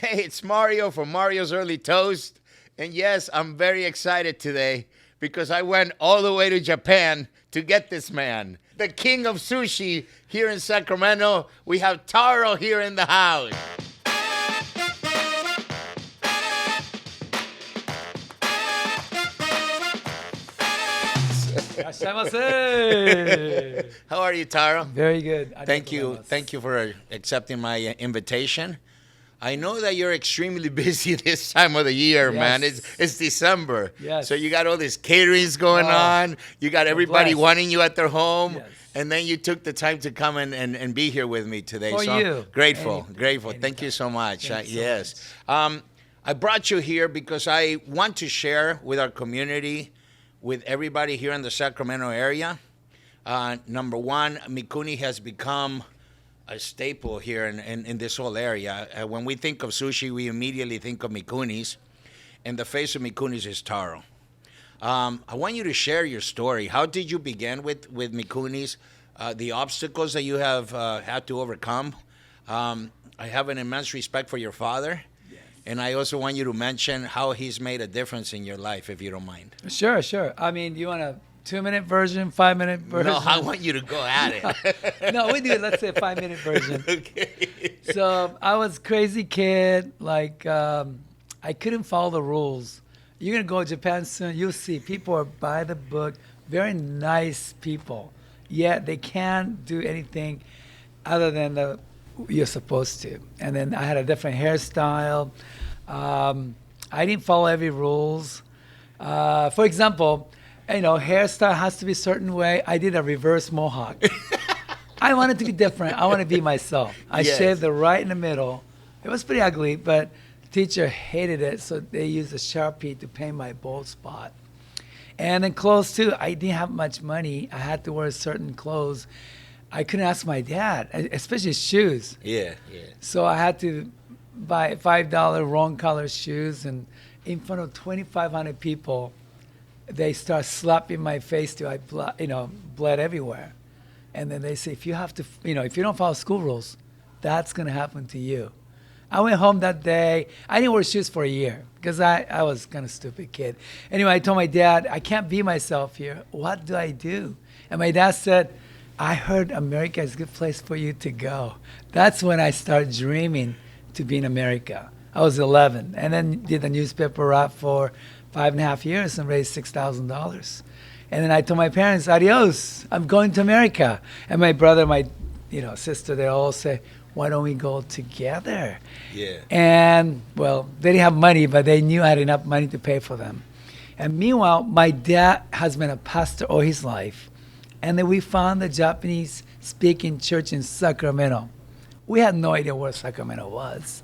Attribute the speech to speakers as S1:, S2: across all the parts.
S1: Hey, it's Mario from Mario's Early Toast. And yes, I'm very excited today because I went all the way to Japan to get this man, the king of sushi here in Sacramento. We have Taro here in the house. How are you, Taro?
S2: Very good.
S1: Thank you. Thank you for accepting my invitation. I know that you're extremely busy this time of the year, man. It's December.
S2: Yes.
S1: So you got all these caterings going on. You got everybody
S2: blessed.
S1: wanting you at their home.
S2: Yes.
S1: And then you took the time to come and be here with me today.
S2: For
S1: so
S2: you.
S1: Grateful.
S2: Anytime.
S1: Thank you so much.
S2: Thanks so
S1: Yes. I brought you here because I want to share with our community, with everybody here in the Sacramento area. Number one, Mikuni has become a staple here in this whole area. When we think of sushi, we immediately think of Mikuni's, and the face of Mikuni's is Taro. I want you to share your story. How did you begin with Mikuni's? The obstacles that you have had to overcome. I have an immense respect for your father, and I also want you to mention how he's made a difference in your life, if you don't mind.
S2: Sure. I mean, you want a 2-minute version, 5-minute version?
S1: No, I want you to go at it.
S2: No, we do it. Let's say a 5-minute version.
S1: Okay.
S2: So I was crazy kid. Like I couldn't follow the rules. You're gonna go to Japan soon. You'll see people are by the book. Very nice people. Yet they can't do anything other than you're supposed to. And then I had a different hairstyle. I didn't follow every rules. For example, hairstyle has to be a certain way. I did a reverse mohawk. I wanted to be different. I want to be myself. I shaved it right in the middle. It was pretty ugly, but the teacher hated it, so they used a Sharpie to paint my bald spot. And then clothes too. I didn't have much money. I had to wear certain clothes. I couldn't ask my dad, especially shoes.
S1: Yeah.
S2: So I had to buy $5 wrong color shoes, and in front of 2,500 people, they start slapping my face till I bled everywhere. And then they say, if you don't follow school rules, that's going to happen to you. I went home that day. I didn't wear shoes for a year because I was kind of stupid kid. Anyway, I told my dad, I can't be myself here. What do I do? And my dad said, I heard America is a good place for you to go. That's when I started dreaming to be in America. I was 11 and then did the newspaper route for 5.5 years and raised $6,000. And then I told my parents, adios, I'm going to America. And my brother, my sister, they all say, why don't we go together?
S1: Yeah.
S2: And, well, they didn't have money, but they knew I had enough money to pay for them. And meanwhile, my dad has been a pastor all his life. And then we found the Japanese-speaking church in Sacramento. We had no idea where Sacramento was.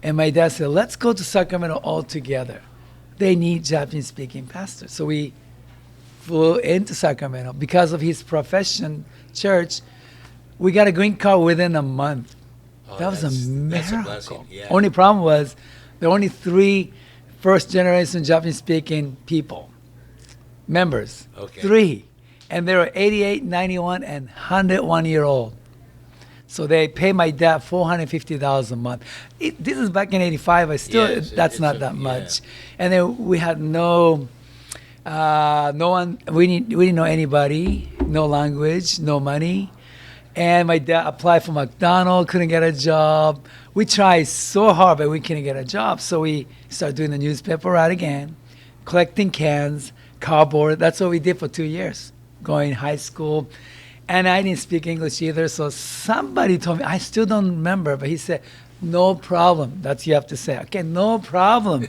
S2: And my dad said, let's go to Sacramento all together. They need Japanese-speaking pastors. So we flew into Sacramento. Because of his profession, church, we got a green card within a month. That was a miracle.
S1: That's a blessing. Yeah.
S2: Only problem was there were only 3 first-generation Japanese-speaking members.
S1: Okay.
S2: 3. And they were 88, 91, and 101-year-old. So they pay my dad $450 a month. This is back in '85. That's not that much. And then we had no one. We didn't know anybody. No language. No money. And my dad applied for McDonald's. Couldn't get a job. We tried so hard, but we couldn't get a job. So we started doing the newspaper route again, collecting cans, cardboard. That's what we did for 2 years, going high school. And I didn't speak English either, so somebody told me, I still don't remember, but he said, no problem. That's what you have to say. Okay, no problem.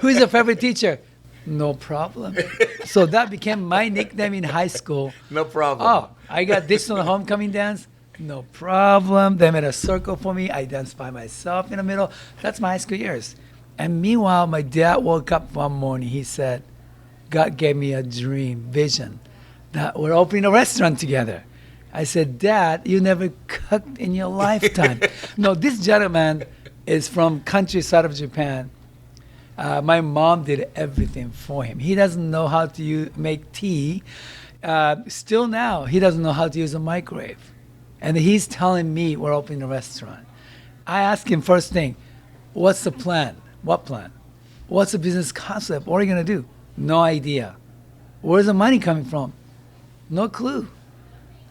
S2: Who's your favorite teacher? No problem. So that became my nickname in high school.
S1: No problem.
S2: Oh, I got ditched on the homecoming dance? No problem. They made a circle for me. I danced by myself in the middle. That's my high school years. And meanwhile, my dad woke up one morning. He said, God gave me a dream, vision, that we're opening a restaurant together. I said, Dad, you never cooked in your lifetime. No, this gentleman is from countryside of Japan. My mom did everything for him. He doesn't know how to make tea. Still now, he doesn't know how to use a microwave. And he's telling me we're opening a restaurant. I asked him first thing, What's the plan? What plan? What's the business concept? What are you going to do? No idea. Where's the money coming from? No clue.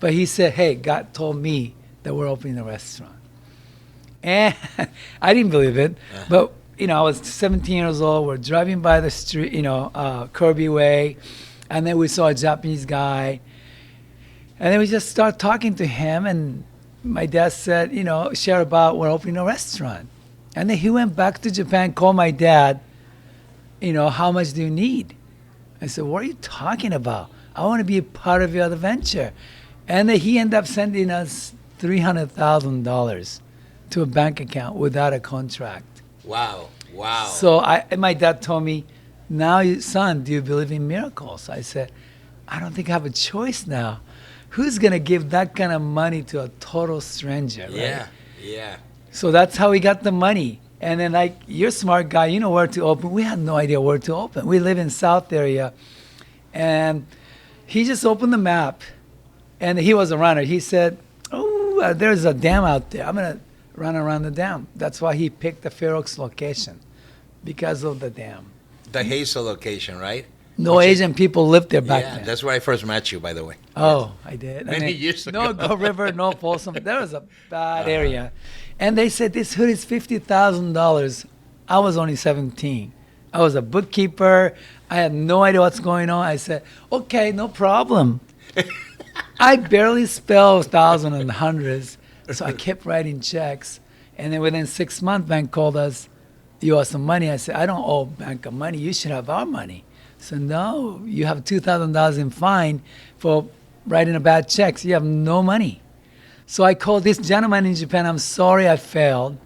S2: But he said, hey, God told me that we're opening a restaurant. And I didn't believe it. But, I was 17 years old. We're driving by the street, Kirby Way. And then we saw a Japanese guy. And then we just started talking to him. And my dad said, share about we're opening a restaurant. And then he went back to Japan, called my dad, how much do you need? I said, what are you talking about? I want to be a part of your adventure. And then he ended up sending us $300,000 to a bank account without a contract.
S1: Wow.
S2: So my dad told me, now, son, do you believe in miracles? I said, I don't think I have a choice now. Who's going to give that kind of money to a total stranger, right?
S1: Yeah.
S2: So that's how we got the money. And then, you're a smart guy, you know where to open. We had no idea where to open. We live in South area. And he just opened the map. And he was a runner. He said, there's a dam out there. I'm going to run around the dam. That's why he picked the Fair Oaks location, because of the dam.
S1: The Hazel location, right?
S2: No Asian people lived there back then.
S1: That's where I first met you, by the way.
S2: Oh, I did.
S1: Many years ago.
S2: No River, no Folsom. That was a bad area. And they said, this hood is $50,000. I was only 17. I was a bookkeeper. I had no idea what's going on. I said, okay, no problem. I barely spell thousands and hundreds, so I kept writing checks. And then within 6 months, bank called us, you owe some money. I said, I don't owe bank money. You should have our money. So no, you have $2,000 in fine for writing a bad check. So you have no money. So I called this gentleman in Japan. I'm sorry I failed.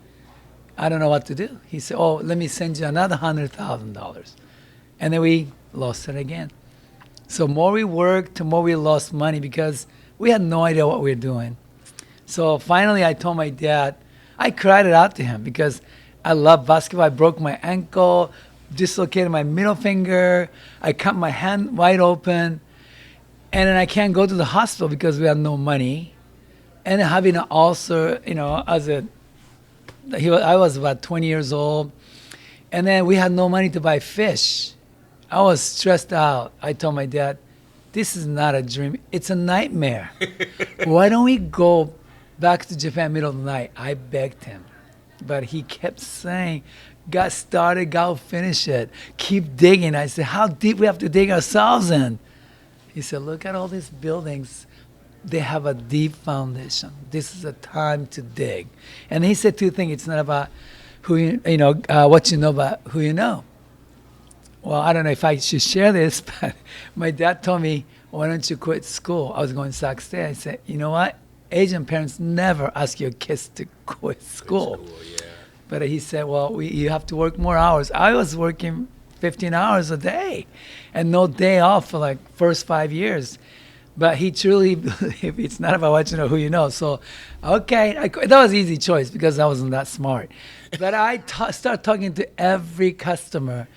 S2: I don't know what to do. He said, let me send you another $100,000. And then we lost it again. So more we worked, the more we lost money because we had no idea what we were doing. So finally I told my dad, I cried it out to him because I love basketball. I broke my ankle, dislocated my middle finger. I cut my hand wide open. And then I can't go to the hospital because we had no money. And having an ulcer, I was about 20 years old. And then we had no money to buy fish. I was stressed out. I told my dad, this is not a dream. It's a nightmare. Why don't we go back to Japan middle of the night? I begged him. But he kept saying, got started, God will finish it. Keep digging. I said, how deep we have to dig ourselves in? He said, look at all these buildings. They have a deep foundation. This is a time to dig. And he said two things. It's not about what you know, but who you know. Well, I don't know if I should share this, but my dad told me, why don't you quit school? I was going to Sac State. I said, you know what? Asian parents never ask your kids to quit school. But he said, well, you have to work more hours. I was working 15 hours a day and no day off for like first 5 years. But he truly believed it's not about what you know, who you know. So, okay, that was an easy choice because I wasn't that smart. But I started talking to every customer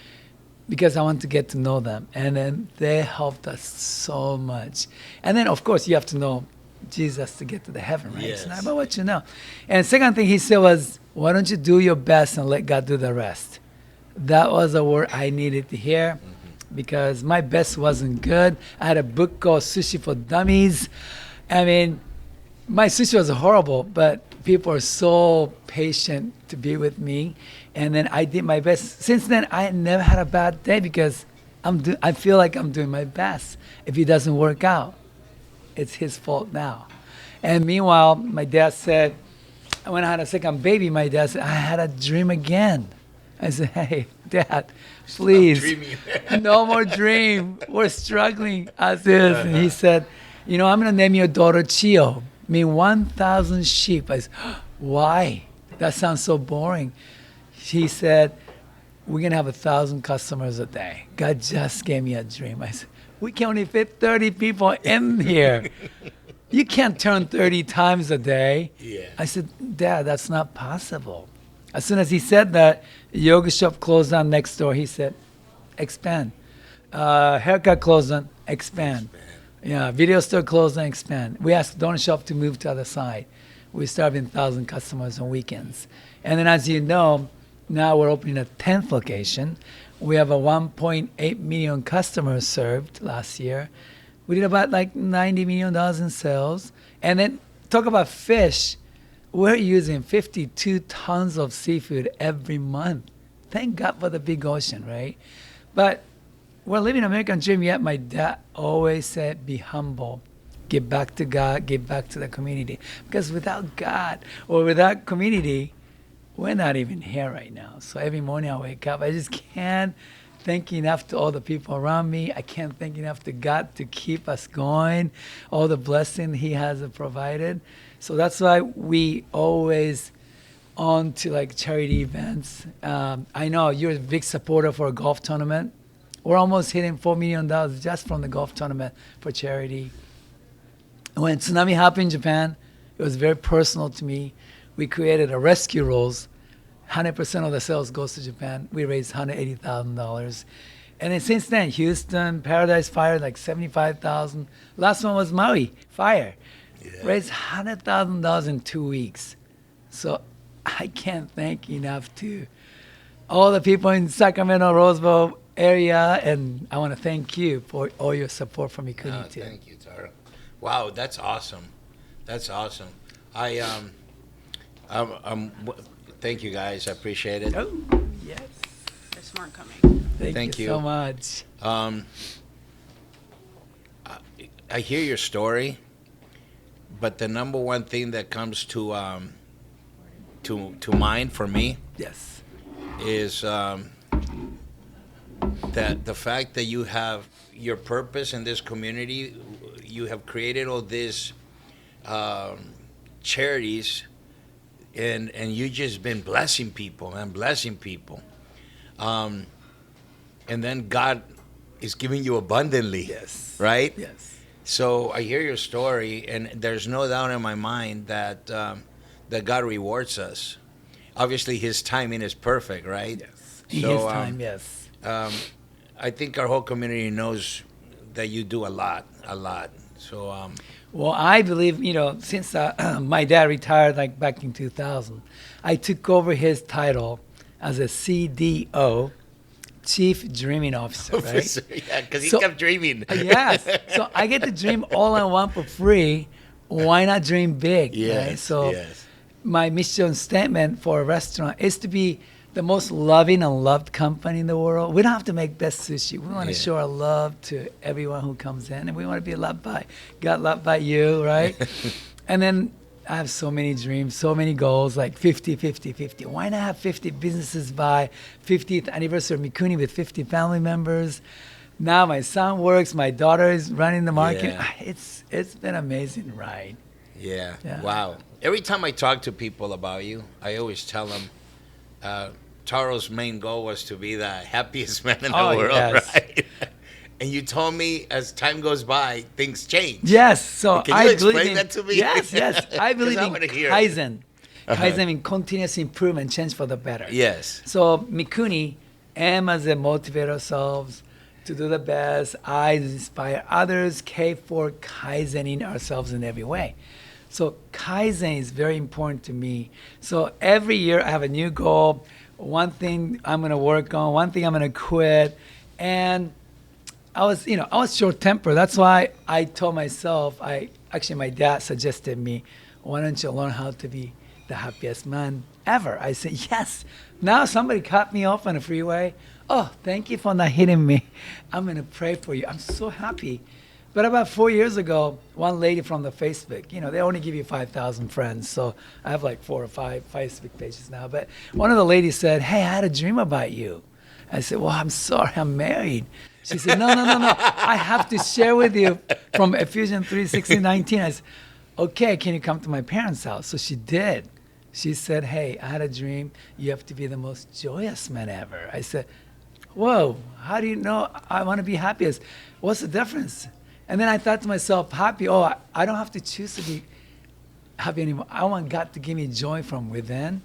S2: because I want to get to know them. And then they helped us so much. And then, of course, you have to know Jesus to get to the heaven, right?
S1: Yes.
S2: It's not about what you know. And second thing he said was, why don't you do your best and let God do the rest? That was a word I needed to hear because my best wasn't good. I had a book called Sushi for Dummies. I mean, my sushi was horrible, but people are so patient to be with me. And then I did my best. Since then, I never had a bad day because I feel like I'm doing my best. If it doesn't work out, it's his fault now. And meanwhile, my dad said, when I had a second baby, my dad said, I had a dream again. I said, hey, Dad, please, no more dream. We're struggling as is. And he said, I'm going to name your daughter Chio, mean 1,000 sheep. I said, why? That sounds so boring. He said, we're going to have 1,000 customers a day. God just gave me a dream. I said, we can only fit 30 people in here. You can't turn 30 times a day.
S1: Yeah.
S2: I said, Dad, that's not possible. As soon as he said that, yoga shop closed down next door. He said, expand. Haircut closed down, expand. Yeah, video store closed down, expand. We asked donut shop to move to the other side. We started having 1,000 customers on weekends. And then as you know, Now we're opening a 10th location. We have a 1.8 million customers served last year. We did about like $90 million in sales. And then talk about fish. We're using 52 tons of seafood every month. Thank God for the big ocean, right? But we're living American dream, yet my dad always said, be humble. Give back to God, give back to the community. Because without God or without community, we're not even here right now. So every morning I wake up, I just can't thank enough to all the people around me. I can't thank enough to God to keep us going, all the blessing He has provided. So that's why we always on to like charity events. I know you're a big supporter for a golf tournament. We're almost hitting $4 million just from the golf tournament for charity. When tsunami happened in Japan, it was very personal to me. We created a rescue rolls. 100% of the sales goes to Japan. We raised $180,000. And then since then, Houston, Paradise Fire, like $75,000. Last one was Maui Fire. Yeah. Raised $100,000 in 2 weeks. So I can't thank enough to all the people in Sacramento, Roseville area. And I want to thank you for all your support from Mikuni too.
S1: Thank you, Taro. Wow, that's awesome. That's awesome. Thank you guys. I appreciate it.
S2: Oh, yes.
S3: There's more coming.
S2: Thank you so much.
S1: I hear your story, but the number one thing that comes to mind for me,
S2: yes,
S1: is that the fact that you have your purpose in this community, you have created all these charities, and you just been blessing people and blessing people, and then God is giving you abundantly.
S2: Yes.
S1: Right.
S2: Yes.
S1: So I hear your story, and there's no doubt in my mind that that God rewards us. Obviously, His timing is perfect, right?
S2: Yes.
S1: So,
S2: His time, yes.
S1: I think our whole community knows that you do a lot. So.
S2: Well, I believe, since my dad retired like back in 2000, I took over his title as a CDO, Chief Dreaming Officer, right?
S1: Yeah, because he kept dreaming.
S2: Yes. So I get to dream all I want for free. Why not dream big?
S1: Yes,
S2: right? So
S1: yes.
S2: my mission statement for a restaurant is to be the most loving and loved company in the world. We don't have to make best sushi. We want to show our love to everyone who comes in, and we want to be loved by God, loved by you, right? And then I have so many dreams, so many goals, like 50, 50, 50. Why not have 50 businesses by 50th anniversary of Mikuni with 50 family members? Now my son works, my daughter is running the market.
S1: Yeah.
S2: It's been an amazing ride.
S1: Yeah.
S2: Yeah.
S1: Wow. Every time I talk to people about you, I always tell them Taro's main goal was to be the happiest man in the world,
S2: yes.
S1: right? And you told me as time goes by, things change.
S2: Yes. So
S1: Can you explain that to me?
S2: Yes. I believe in
S1: hear
S2: Kaizen. Kaizen means continuous improvement, change for the better.
S1: Yes.
S2: So Mikuni M as a motivate ourselves to do the best, I inspire others, K for Kaizening ourselves in every way. So Kaizen is very important to me. So every year I have a new goal, one thing I'm going to work on, one thing I'm going to quit. And I was short-tempered. That's why I told myself, my dad suggested me, why don't you learn how to be the happiest man ever? I said, yes. Now somebody cut me off on the freeway. Oh, thank you for not hitting me. I'm going to pray for you. I'm so happy. But about 4 years ago, one lady from the Facebook, they only give you 5,000 friends. So I have like 4 or 5 Facebook pages now. But one of the ladies said, hey, I had a dream about you. I said, well, I'm sorry, I'm married. She said, no. I have to share with you from Ephesians 3:16-19. I said, okay, can you come to my parents' house? So she did. She said, hey, I had a dream. You have to be the most joyous man ever. I said, whoa, how do you know I want to be happiest? What's the difference? And then I thought to myself, happy, I don't have to choose to be happy anymore. I want God to give me joy from within.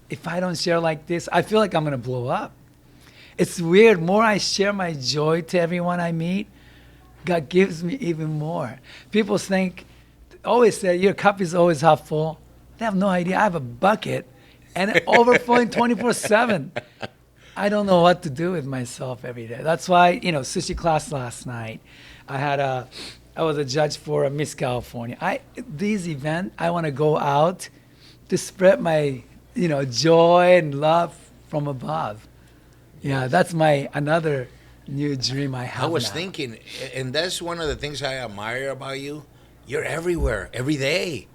S2: If I don't share like this, I feel like I'm going to blow up. It's weird. More I share my joy to everyone I meet, God gives me even more. People always say, your cup is always half full. They have no idea. I have a bucket and overflowing 24/7. I don't know what to do with myself every day. That's why, sushi class last night. I was a judge for a Miss California. These events, I want to go out to spread my, joy and love from above. Yeah, that's another new dream I have.
S1: I was
S2: now.
S1: thinking, and that's one of the things I admire about you. You're everywhere, every day.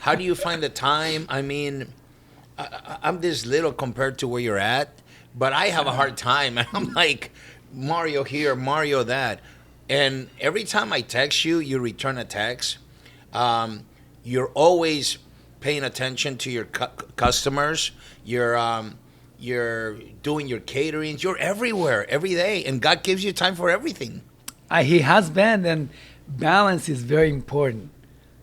S1: How do you find the time? I mean, I'm this little compared to where you're at, but I have a hard time. And I'm like, Mario here, Mario that. And every time I text you, you return a text. You're always paying attention to your customers. You're doing your caterings. You're everywhere, every day. And God gives you time for everything.
S2: He has been, and balance is very important.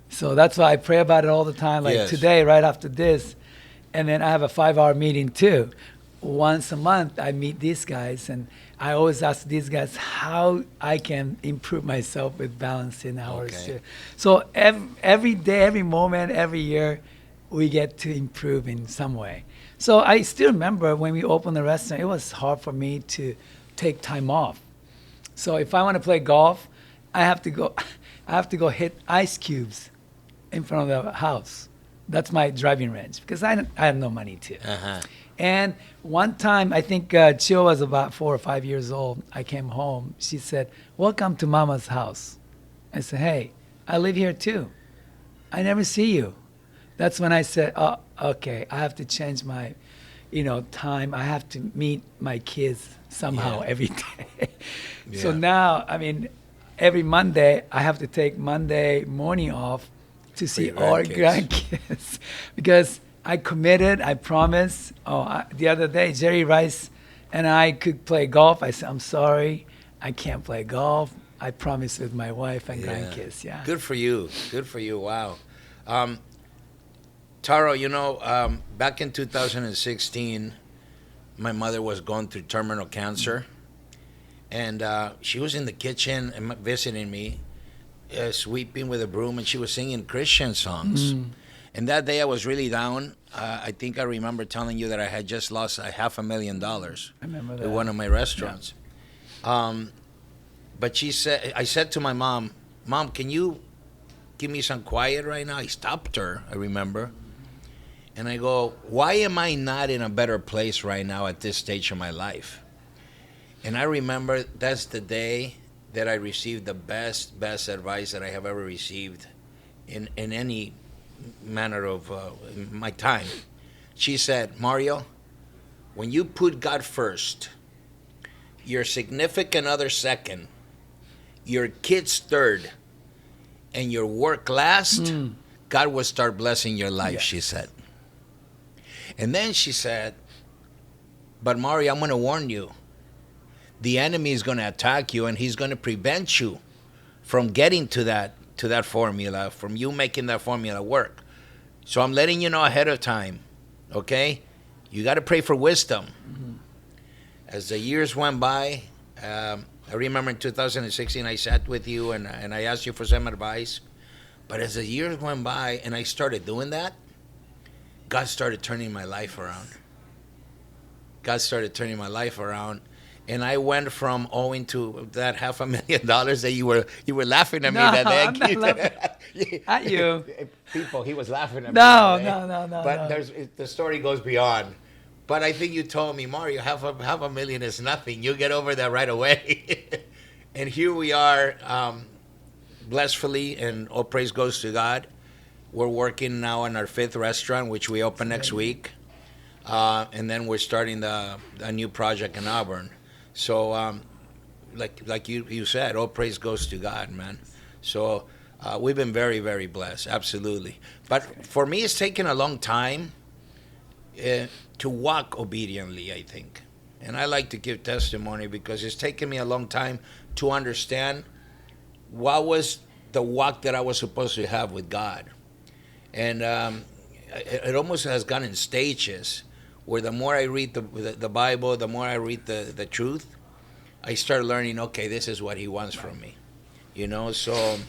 S2: So that's why I pray about it all the time. Like
S1: Yes.
S2: today, right after this, and then I have a 5-hour meeting too. Once a month, I meet these guys, and I always ask these guys how I can improve myself with balancing hours
S1: Okay.
S2: too. So every day, every moment, every year, we get to improve in some way. So I still remember when we opened the restaurant, it was hard for me to take time off. So if I want to play golf, I have to go hit ice cubes in front of the house. That's my driving range because I have no money to.
S1: Uh-huh.
S2: And one time, I think Chio was about 4 or 5 years old. I came home. She said, "Welcome to Mama's house." I said, "Hey, I live here too. I never see you." That's when I said, "Oh, okay. I have to change my, time. I have to meet my kids somehow
S1: Yeah.
S2: every day." So
S1: Yeah.
S2: now, every Monday, I have to take Monday morning off to see
S1: your
S2: our
S1: grandkids.
S2: grandkids because I committed, I promised. The other day, Jerry Rice and I could play golf. I said, "I'm sorry, I can't play golf. I promised with my wife and grandkids." Yeah.
S1: Good for you. Good for you. Wow. Taro, back in 2016, my mother was going through terminal cancer. And she was in the kitchen and visiting me, sweeping with a broom, and she was singing Christian songs. And that day I was really down. I think I remember telling you that I had just lost $500,000
S2: I remember
S1: at
S2: that.
S1: one of my restaurants. But I said to my mom, "Mom, can you give me some quiet right now?" I stopped her, I remember. And I go, "Why am I not in a better place right now at this stage of my life?" And I remember that's the day that I received the best advice that I have ever received in any manner of my time. She said, "Mario, when you put God first, your significant other second, your kids third, and your work last, God will start blessing your life," she said. And then she said, "But Mario, I'm going to warn you. The enemy is going to attack you, and he's going to prevent you from getting to that formula, from you making that formula work. So I'm letting you know ahead of time, okay? You got to pray for wisdom." As the years went by, I remember in 2016 I sat with you and I asked you for some advice. But as the years went by and I started doing that, God started turning my life around. God started turning my life around. And I went from owing to that $500,000 that you were laughing at me
S2: No,
S1: that day.
S2: I'm not laughing at you.
S1: People, he was laughing at
S2: No,
S1: me. that day.
S2: no.
S1: But the story goes beyond. But I think you told me, "Mario, half a million is nothing. You'll get over that right away." And here we are, blissfully, and all praise goes to God. We're working now on our 5th restaurant, which we open next week. And then we're starting a new project in Auburn. So, like you said, all praise goes to God, man. So we've been very, very blessed, absolutely. But for me, it's taken a long time to walk obediently, I think. And I like to give testimony because it's taken me a long time to understand what was the walk that I was supposed to have with God. And it almost has gone in stages, where the more I read the Bible, the more I read the truth, I start learning, okay, this is what he wants from me. So,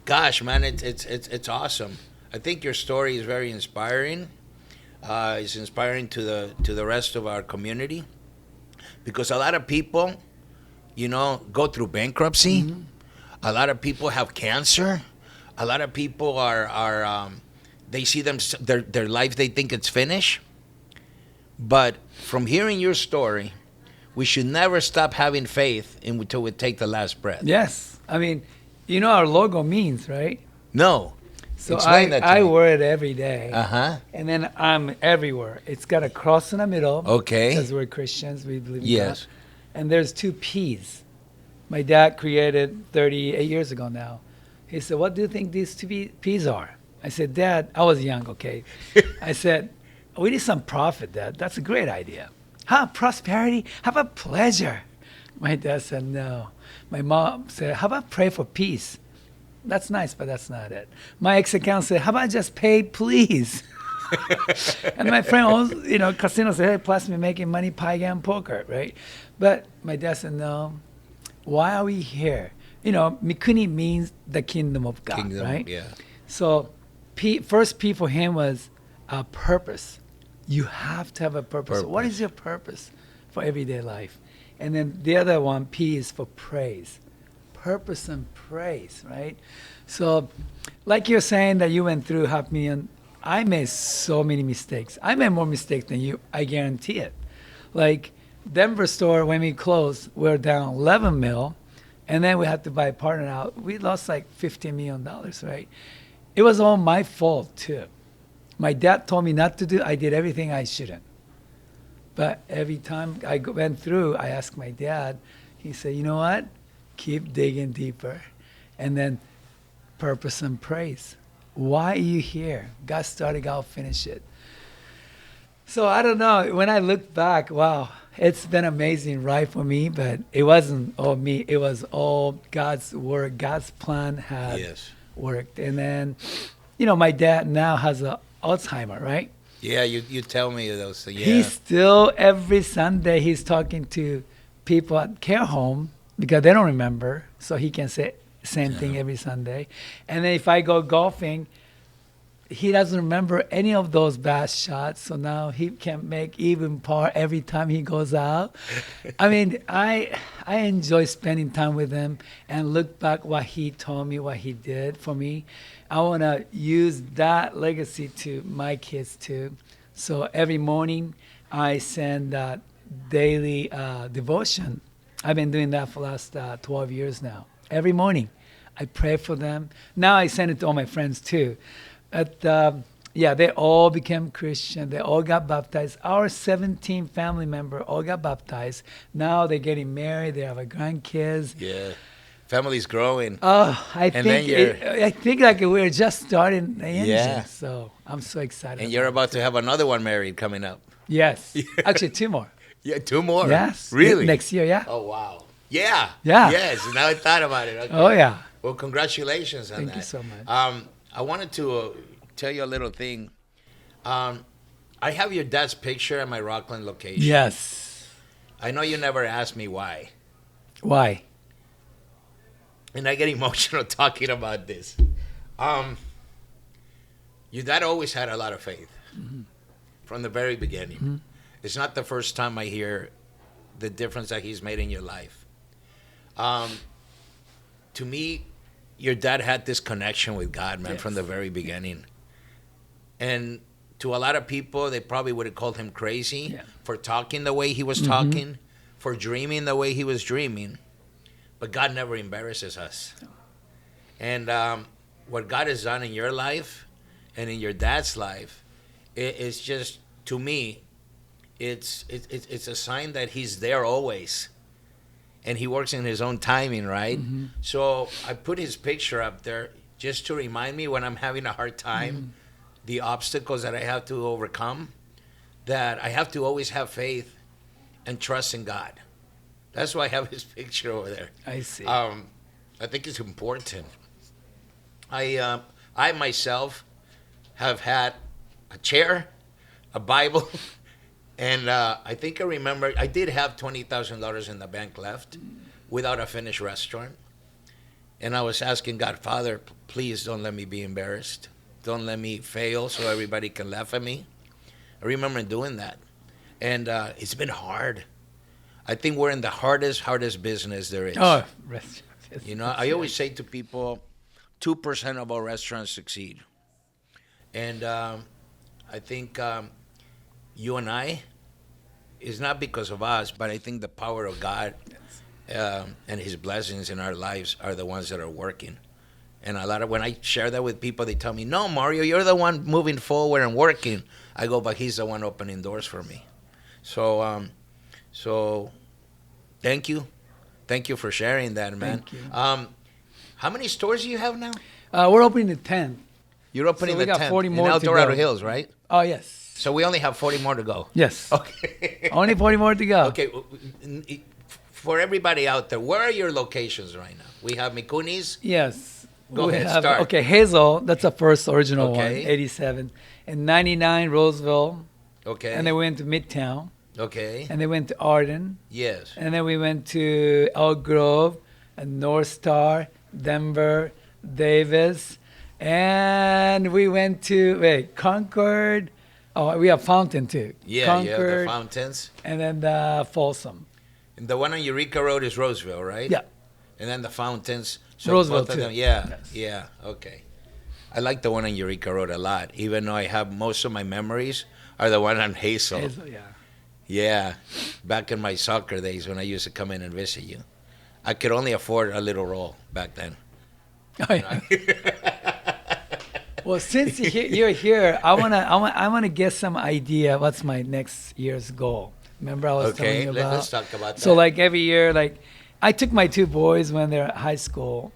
S1: gosh, man, it's awesome. I think your story is very inspiring. is inspiring to the rest of our community, because a lot of people, go through bankruptcy. A lot of people have cancer. A lot of people are they see their life, they think it's finished. But from hearing your story, we should never stop having faith until we take the last breath.
S2: Yes. I mean, our logo means, right?
S1: No.
S2: So
S1: Explain that to
S2: I
S1: me.
S2: wear it every day.
S1: Uh-huh.
S2: And then I'm everywhere. It's got a cross in the middle.
S1: Okay.
S2: Because we're Christians. We believe in
S1: Yes.
S2: God. And there's 2 P's. My dad created 38 years ago now. He said, what do you think these 2 P's are? I said, Dad, I was young, okay. I said, we need some profit, Dad. That's a great idea. How prosperity? How about pleasure? My dad said, no. My mom said, how about pray for peace? That's nice, but that's not it. My ex-accountant said, how about just pay, please? And my friend, casino said, hey, plus me making money, pie game, poker, right? But my dad said, no. Why are we here? Mikuni means the kingdom of God, right?
S1: Yeah.
S2: So first P for him was purpose. You have to have a purpose. What is your purpose for everyday life? And then the other one, P, is for praise. Purpose and praise, right? So like you're saying that you went through $500,000, I made so many mistakes. I made more mistakes than you, I guarantee it. Like Denver store, when we closed, we're down 11 mil, and then we had to buy a partner out. We lost like $15 million, right? It was all my fault too. My dad told me not to do. I did everything I shouldn't. But every time I went through, I asked my dad. He said, you know what? Keep digging deeper. And then purpose and praise. Why are you here? God started, I'll finish it. So I don't know. When I look back, wow, it's been amazing ride for me, but it wasn't all me. It was all God's work. God's plan had worked. And then, my dad now has Alzheimer, right?
S1: Yeah, you tell me those things. Yeah.
S2: He's still, every Sunday, he's talking to people at care home because they don't remember. So he can say same thing every Sunday. And then if I go golfing, he doesn't remember any of those bad shots. So now he can make even par every time he goes out. I mean, I enjoy spending time with him and look back what he told me, what he did for me. I want to use that legacy to my kids too. So every morning I send daily devotion. I've been doing that for the last 12 years now. Every morning I pray for them. Now I send it to all my friends too. But they all became Christian. They all got baptized. Our 17 family member all got baptized. Now they're getting married. They have grandkids.
S1: Yeah. Family's growing.
S2: Oh, I think like we're just starting the engine.
S1: Yeah.
S2: So I'm so excited.
S1: And you're about to have another one married coming up.
S2: Yes. Actually, 2 more.
S1: Yeah, 2 more.
S2: Yes.
S1: Really?
S2: Next year, yeah.
S1: Oh, wow. Yeah.
S2: Yeah.
S1: Yes. Now I thought about it. Okay.
S2: Oh, yeah.
S1: Well, congratulations on that.
S2: Thank you so much.
S1: I wanted to tell you a little thing. I have your dad's picture at my Rockland location.
S2: Yes.
S1: I know you never asked me why.
S2: Why?
S1: And I get emotional talking about this. Your dad always had a lot of faith from the very beginning. Mm-hmm. It's not the first time I hear the difference that he's made in your life. To me, your dad had this connection with God, man, from the very beginning. And to a lot of people, they probably would have called him crazy for talking the way he was talking, for dreaming the way he was dreaming. But God never embarrasses us. And what God has done in your life and in your dad's life, it's just, to me, it's a sign that he's there always. And he works in his own timing, right? Mm-hmm. So I put his picture up there just to remind me when I'm having a hard time, the obstacles that I have to overcome, that I have to always have faith and trust in God. That's why I have his picture over there.
S2: I see.
S1: I think it's important. I myself have had a chair, a Bible, and I think I remember I did have $20,000 in the bank left without a finished restaurant. And I was asking God, Father, please don't let me be embarrassed. Don't let me fail so everybody can laugh at me. I remember doing that, and it's been hard. I think we're in the hardest business there is.
S2: Oh, restaurant.
S1: You know, I always say to people, 2% of our restaurants succeed, and I think you and I is not because of us, but I think the power of God and His blessings in our lives are the ones that are working. And when I share that with people, they tell me, "No, Mario, you're the one moving forward and working." I go, "But He's the one opening doors for me." So, thank you for sharing that, man.
S2: Thank you.
S1: How many stores do you have now?
S2: We're opening the 10th.
S1: You're opening
S2: So we
S1: the
S2: got
S1: 10th
S2: 40 more
S1: in El
S2: to
S1: Dorado
S2: go.
S1: Hills, right?
S2: Oh, yes.
S1: So we only have 40 more to go.
S2: Yes.
S1: Okay.
S2: Only 40 more to go.
S1: Okay. For everybody out there, where are your locations right now? We have Mikuni's.
S2: Yes.
S1: Go
S2: We
S1: ahead,
S2: have-
S1: start.
S2: Okay, Hazel, that's the first original
S1: Okay.
S2: one, 87. And 99, Roseville.
S1: Okay.
S2: And then we went to Midtown.
S1: Okay.
S2: And then went to Arden.
S1: Yes.
S2: And then we went to Elk Grove, and North Star, Denver, Davis. And we went to, Concord. Oh, we have Fountain too.
S1: Yeah,
S2: Concord,
S1: the fountains.
S2: and then Folsom.
S1: And the one on Eureka Road is Roseville, right?
S2: Yeah.
S1: And then the fountains. So
S2: Roseville,
S1: both of
S2: too.
S1: them, yeah,
S2: Yes.
S1: yeah, okay. I like the one on Eureka Road a lot, even though I have most of my memories are the one on Hazel.
S2: Hazel, yeah.
S1: Yeah, back in my soccer days when I used to come in and visit you. I could only afford a little roll back then.
S2: Oh, yeah. Well, since you're here, I wanna get some idea what's my next year's goal. Remember I was telling
S1: Okay,
S2: you about.
S1: let's talk about that.
S2: So like every year, like I took my two boys when they're at high school,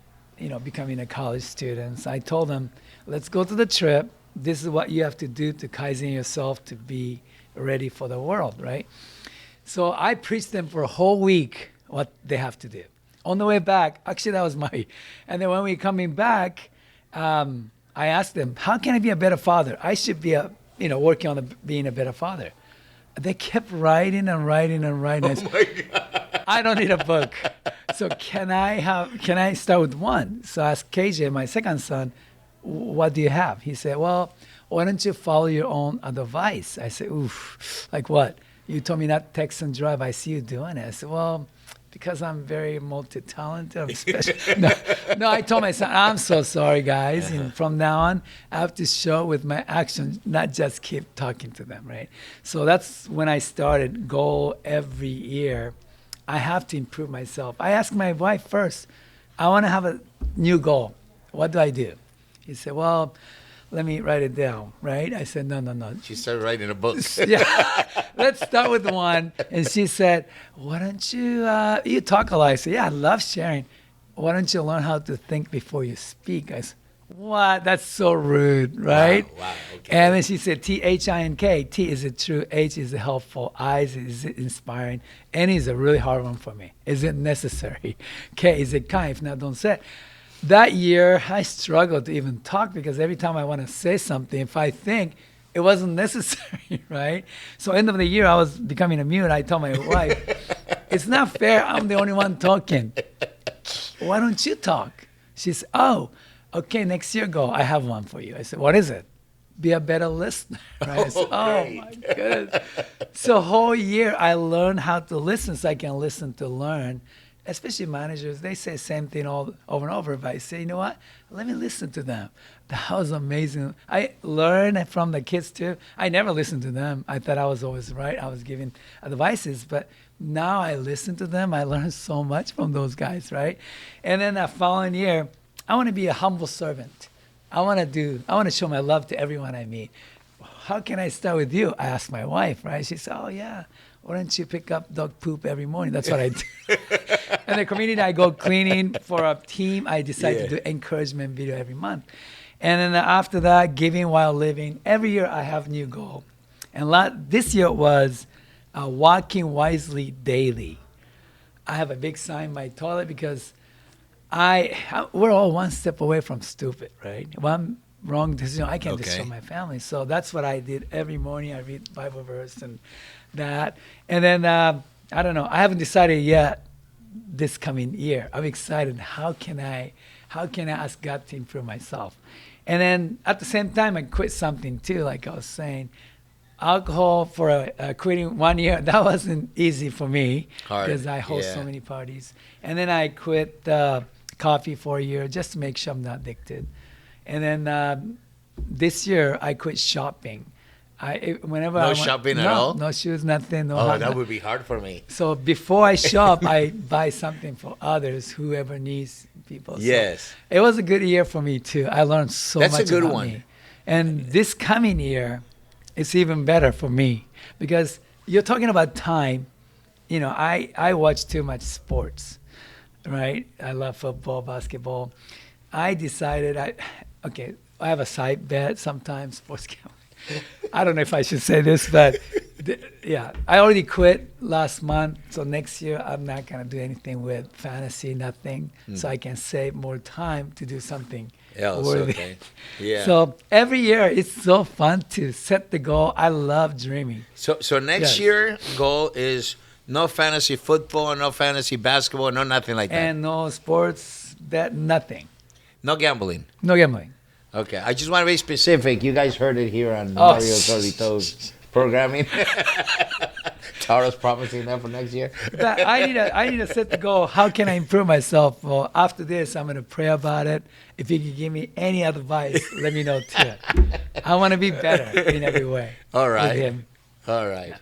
S2: becoming a college students. I told them, let's go to the trip. This is what you have to do to kaizen yourself to be ready for the world, right? So I preached them for a whole week what they have to do. On the way back, actually that was and then when we coming back, I asked them, how can I be a better father? I should be working on being a better father. They kept writing and writing and writing.
S1: Oh my God.
S2: I don't need a book. So can I start with one? So I asked KJ, my second son, what do you have? He said, well, why don't you follow your own advice? I said, oof, like what? You told me not to text and drive. I see you doing it. I said, well, because I'm very multi-talented. I'm special. No, I told my son, I'm so sorry, guys. And from now on, I have to show with my actions, not just keep talking to them, right? So that's when I started goal every year. I have to improve myself. I asked my wife first, I want to have a new goal. What do I do? He said, well, let me write it down, right? I said, no.
S1: She started writing a book.
S2: Yeah, let's start with one. And she said, why don't you talk a lot? I said, yeah, I love sharing. Why don't you learn how to think before you speak? I said, what? That's so rude, right?
S1: Wow, okay.
S2: And then she said, T-H-I-N-K. T, is it true? H, is it helpful? I, is it inspiring? N is a really hard one for me. Is it necessary? K, is it kind? If not, don't say it. That year, I struggled to even talk because every time I want to say something, if I think, it wasn't necessary, right? So end of the year, I was becoming a mute. I told my wife, it's not fair. I'm the only one talking. Why don't you talk? She said, oh, okay, next year goal. I have one for you. I said, what is it? Be a better listener. Right? I said, oh my goodness. So whole year, I learned how to listen so I can listen to learn. Especially managers, they say the same thing over and over. But I say, you know what? Let me listen to them. That was amazing. I learned from the kids too. I never listened to them. I thought I was always right. I was giving advices. But now I listen to them. I learned so much from those guys, right? And then the following year, I want to be a humble servant. I want to show my love to everyone I meet. How can I start with you? I asked my wife, right? She said, oh, yeah. Why don't you pick up dog poop every morning? That's what I do. And the community, I go cleaning for a team. I decide to do encouragement video every month. And then after that, giving while living. Every year I have new goal. And this year was walking wisely daily. I have a big sign in my toilet because we're all one step away from stupid, right? One wrong decision, I can destroy my family. So that's what I did every morning. I read Bible verse and that. And then, I don't know, I haven't decided yet this coming year. I'm excited. How can I ask God to improve myself? And then at the same time, I quit something too, like I was saying. alcohol for quitting 1 year. That wasn't easy for me
S1: Hard,
S2: because I host
S1: yeah.
S2: so many parties. And then I quit coffee for a year just to make sure I'm not addicted. And then this year I quit shopping. Whenever
S1: No
S2: I
S1: shopping at all?
S2: No shoes, nothing. No.
S1: Oh, that would be hard for me.
S2: So before I shop, I buy something for others, whoever needs people. So
S1: Yes.
S2: it was a good year for me too. I learned so
S1: That's a
S2: much
S1: good
S2: about
S1: one.
S2: me. And this coming year, it's even better for me because you're talking about time. You know, I watch too much sports, right? I love football, basketball. I decided I have a side bet sometimes, sports gambling. I don't know if I should say this, but yeah, I already quit last month. So next year, I'm not going to do anything with fantasy, nothing. So I can save more time to do something
S1: Else,
S2: worthy.
S1: okay. Yeah.
S2: So every year, it's so fun to set the goal. I love dreaming.
S1: So next
S2: Yes.
S1: year goal is no fantasy football, no fantasy basketball, no nothing like that.
S2: And no sports, nothing.
S1: No gambling.
S2: No gambling.
S1: Okay, I just want to be specific. You guys heard it here on
S2: Oh.
S1: Mario's Early Toast programming. Taro's promising that for next year.
S2: But I need to set the goal. How can I improve myself? Well, after this, I'm going to pray about it. If you can give me any advice, let me know too. I want to be better in every way.
S1: All
S2: with
S1: right.
S2: him.
S1: All right.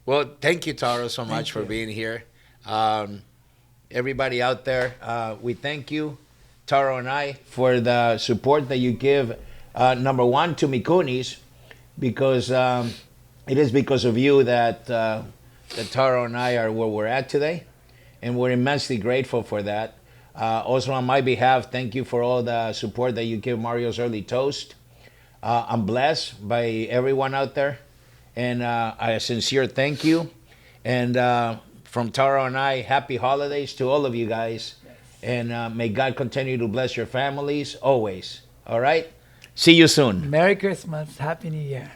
S1: Well, thank you, Taro, so much for
S2: you.
S1: being here. Everybody out there, we thank you, Taro and I, for the support that you give, number one, to Mikuni's, because it is because of you that Taro and I are where we're at today, and we're immensely grateful for that. Also, on my behalf, thank you for all the support that you give Mario's Early Toast. I'm blessed by everyone out there, and a sincere thank you. And from Taro and I, happy holidays to all of you guys, and may God continue to bless your families always. All right? See you soon.
S2: Merry Christmas. Happy New Year.